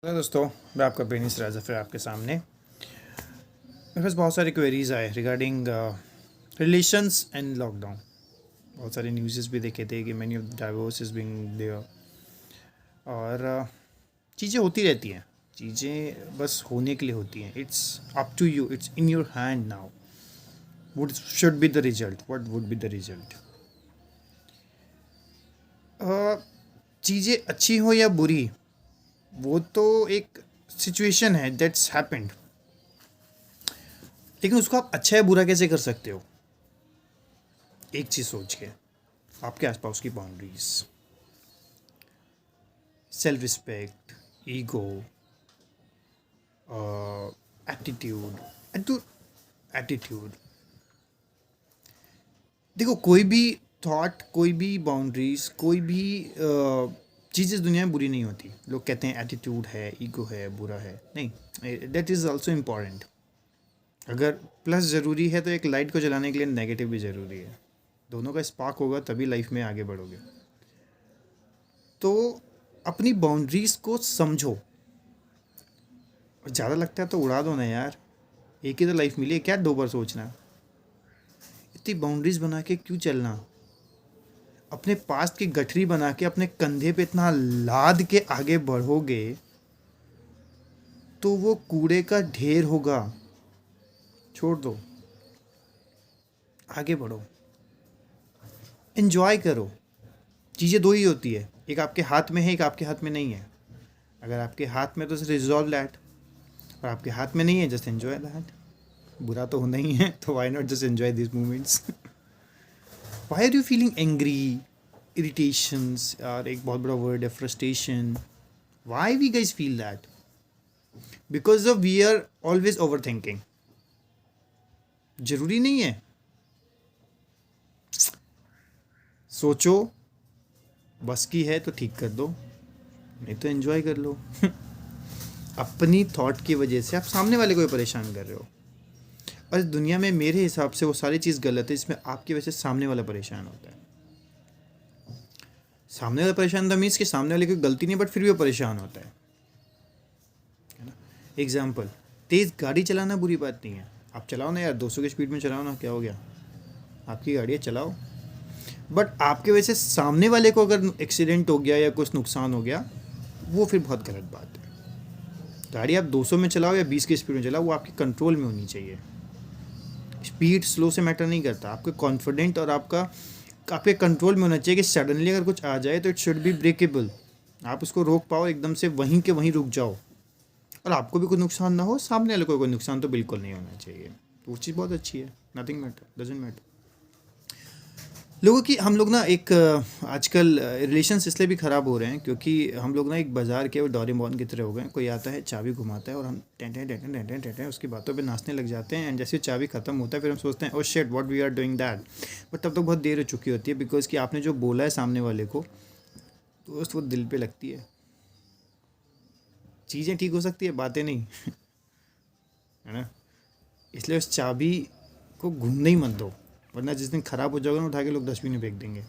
Hello दोस्तों, मैं आपका बेनिस राजा फिर आपके सामने। मेरे पास बहुत सारी क्वेरीज आए रिगार्डिंग रिलेशंस एंड लॉकडाउन। बहुत सारे न्यूज़ भी देखे थे कि many of divorce is being there और चीज़ें होती रहती हैं। चीज़ें बस होने के लिए होती हैं। It's up to you, it's in your hand now. Would should be the result, what would be the result. चीज़ें अच्छी हो या बुरी, वो तो एक सिचुएशन है दैट्स हैपेंड, लेकिन उसको आप अच्छा या बुरा कैसे कर सकते हो? एक चीज़ सोच के, आपके आसपास की boundaries, self respect, ego, attitude attitude देखो, कोई भी थॉट, कोई भी बाउंड्रीज, कोई भी चीज़ें दुनिया में बुरी नहीं होती। लोग कहते हैं एटीट्यूड है, ईगो है, बुरा है। नहीं, दैट इज़ ऑल्सो इम्पॉर्टेंट। अगर प्लस ज़रूरी है तो एक लाइट को जलाने के लिए नेगेटिव भी ज़रूरी है। दोनों का स्पार्क होगा तभी लाइफ में आगे बढ़ोगे। तो अपनी बाउंड्रीज़ को समझो, और ज़्यादा लगता है तो उड़ा दो ना यार। एक ही तो लाइफ मिली है, क्या दो बार सोचना। इतनी बाउंड्रीज़ बना के क्यों चलना? अपने पास्ट की गठरी बना के अपने कंधे पे इतना लाद के आगे बढ़ोगे तो वो कूड़े का ढेर होगा। छोड़ दो, आगे बढ़ो, एंजॉय करो। चीज़ें दो ही होती है, एक आपके हाथ में है, एक आपके हाथ में नहीं है। अगर आपके हाथ में तो रिजॉल्व दैट, और आपके हाथ में नहीं है, जस्ट एंजॉय दैट। बुरा तो होना ही है, तो why not just enjoy this moments. Why are you feeling angry, irritations, और एक बहुत बड़ा वर्ड है frustration. Why we guys feel that? Because of we are always over thinking. जरूरी नहीं है, सोचो, बस की है तो ठीक कर दो, नहीं तो एंजॉय कर लो। अपनी थॉट की वजह से आप सामने वाले को भी परेशान कर रहे हो, और इस दुनिया में मेरे हिसाब से वो सारी चीज़ गलत है जिसमें आपकी वजह से सामने वाला परेशान होता है। सामने वाला परेशान होता मीन्स कि सामने वाले की गलती नहीं, बट फिर भी वो परेशान होता है ना। एग्जाम्पल, तेज़ गाड़ी चलाना बुरी बात नहीं है। आप चलाओ ना यार, 200 की स्पीड में चलाओ ना, क्या हो गया? आपकी गाड़ी है, चलाओ। बट आपके वजह से सामने वाले को अगर एक्सीडेंट हो गया या कुछ नुकसान हो गया, वो फिर बहुत गलत बात है। गाड़ी आप 200 में चलाओ या 20 की स्पीड में चलाओ, वो आपके कंट्रोल में होनी चाहिए। स्पीड स्लो से मैटर नहीं करता, आपके कॉन्फिडेंट और आपके कंट्रोल में होना चाहिए कि सडनली अगर कुछ आ जाए तो इट शुड बी ब्रेकेबल। आप उसको रोक पाओ, एकदम से वहीं के वहीं रुक जाओ, और आपको भी कोई नुकसान ना हो, सामने वाले को कोई नुकसान तो बिल्कुल नहीं होना चाहिए। तो वो चीज़ बहुत अच्छी है। Nothing matter, doesn't matter. लोगों की, हम लोग ना एक आजकल रिलेशंस इसलिए भी ख़राब हो रहे हैं क्योंकि हम लोग ना एक बाज़ार के और डोरेमोन की तरह हो गए। कोई आता है, चाबी घुमाता है, और हम टें टें टें टें टें टें टें उसकी बातों पे नाचने लग जाते हैं। एंड जैसे चाबी ख़त्म होता है, फिर हम सोचते हैं, oh shit, what we are doing that. But तब तक बहुत देर हो चुकी होती है, बिकॉज कि आपने जो बोला है सामने वाले को, दोस्त, वो दिल पे लगती है। चीज़ें ठीक हो सकती है, बातें नहीं। है ना। इसलिए उस चाबी को घूमने ही मत दो, वरना जिस दिन ख़राब हो जाएगा ना, उठा के लोग डस्टबिन में फेंक देंगे।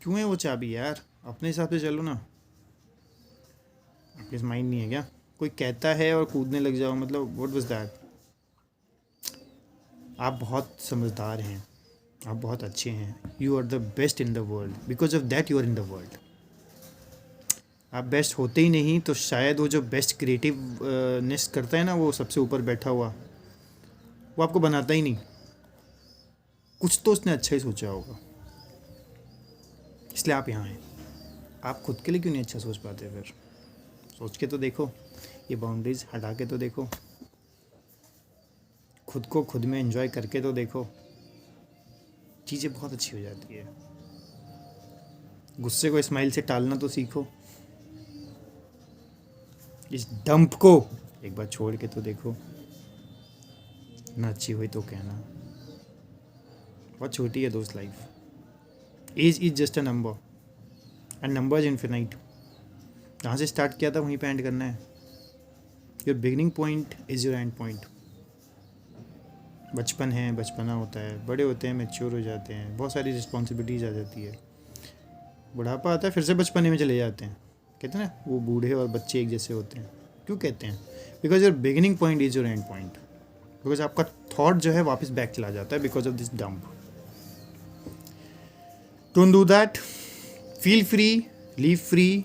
क्यों है वो चाबी यार? अपने हिसाब से चलो ना। आपके माइंड नहीं है क्या? कोई कहता है और कूदने लग जाओ, मतलब व्हाट वाज दैट? आप बहुत समझदार हैं, आप बहुत अच्छे हैं। You are the best in the world, because of that you are in the world. आप बेस्ट होते ही नहीं तो शायद वो जो बेस्ट क्रिएटिवनेस करता है ना, वो सबसे ऊपर बैठा हुआ, वो आपको बनाता ही नहीं। कुछ तो उसने अच्छा ही सोचा होगा, इसलिए आप यहाँ हैं। आप खुद के लिए क्यों नहीं अच्छा सोच पाते? फिर सोच के तो देखो, ये बाउंड्रीज हटा के तो देखो, खुद को खुद में एंजॉय करके तो देखो, चीज़ें बहुत अच्छी हो जाती है। गुस्से को स्माइल से टालना तो सीखो। इस डंप को एक बार छोड़ के तो देखो। ना अच्छी हुई तो कहना। बहुत छोटी है दोस्त life. Age is just a number, and number is infinite. जहाँ से स्टार्ट किया था वहीं पे एंड करना है। Your beginning point is your and point. बचपन है, बचपना होता है, बड़े होते हैं, मैच्योर हो जाते हैं, बहुत सारी रिस्पॉन्सिबिलिटीज़ आ जाती है। बुढ़ापा आता है, फिर से बचपने में चले जाते हैं कहते हैं ना वो बूढ़े और बच्चे एक जैसे होते हैं, क्यों कहते हैं? Because your beginning point is your and point, because आपका थॉट जो है वापस बैक चला जाता है because of this dump. Don't do that, feel free, leave free,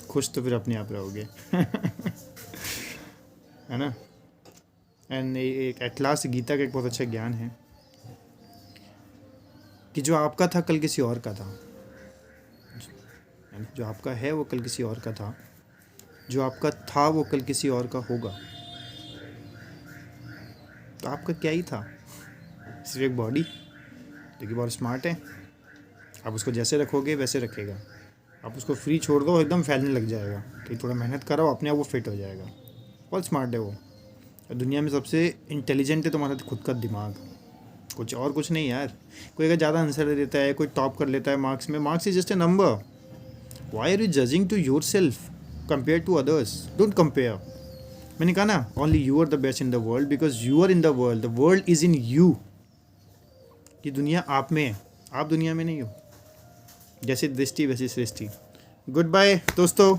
खुश तो फिर अपने आप रहोगे है ना। एंड एक एट लास्ट गीता का एक बहुत अच्छा ज्ञान है कि जो आपका था कल किसी और का था, जो आपका है वो कल किसी और का था, जो आपका था वो कल किसी और का होगा। तो आपका क्या ही था, सिर्फ एक बॉडी जो कि बहुत स्मार्ट है। आप उसको जैसे रखोगे वैसे रखेगा, आप उसको फ्री छोड़ दो एकदम फैलने लग जाएगा, तो थोड़ा मेहनत करो अपने आप वो फिट हो जाएगा। बहुत स्मार्ट है वो, दुनिया में सबसे इंटेलिजेंट है तुम्हारा खुद का दिमाग, कुछ और कुछ नहीं यार। कोई अगर ज़्यादा आंसर दे देता है, कोई टॉप कर लेता है मार्क्स में, marks is just a number. Why are you judging to your self compare to others? Don't compare. मैंने कहा ना, only you are the best in the world because you are in the world is in you. ये दुनिया आप में है, आप दुनिया में नहीं हो। जैसी दृष्टि वैसी सृष्टि। गुड बाय दोस्तों,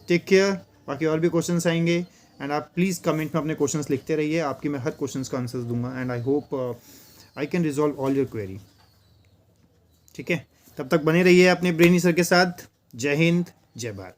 टेक केयर। बाकी और भी क्वेश्चंस आएंगे एंड आप प्लीज़ कमेंट में अपने क्वेश्चंस लिखते रहिए, आपकी मैं हर क्वेश्चंस का आंसर्स दूंगा and I hope I can resolve all your query. ठीक है, तब तक बने रहिए अपने ब्रेनी सर के साथ। जय हिंद, जय भारत।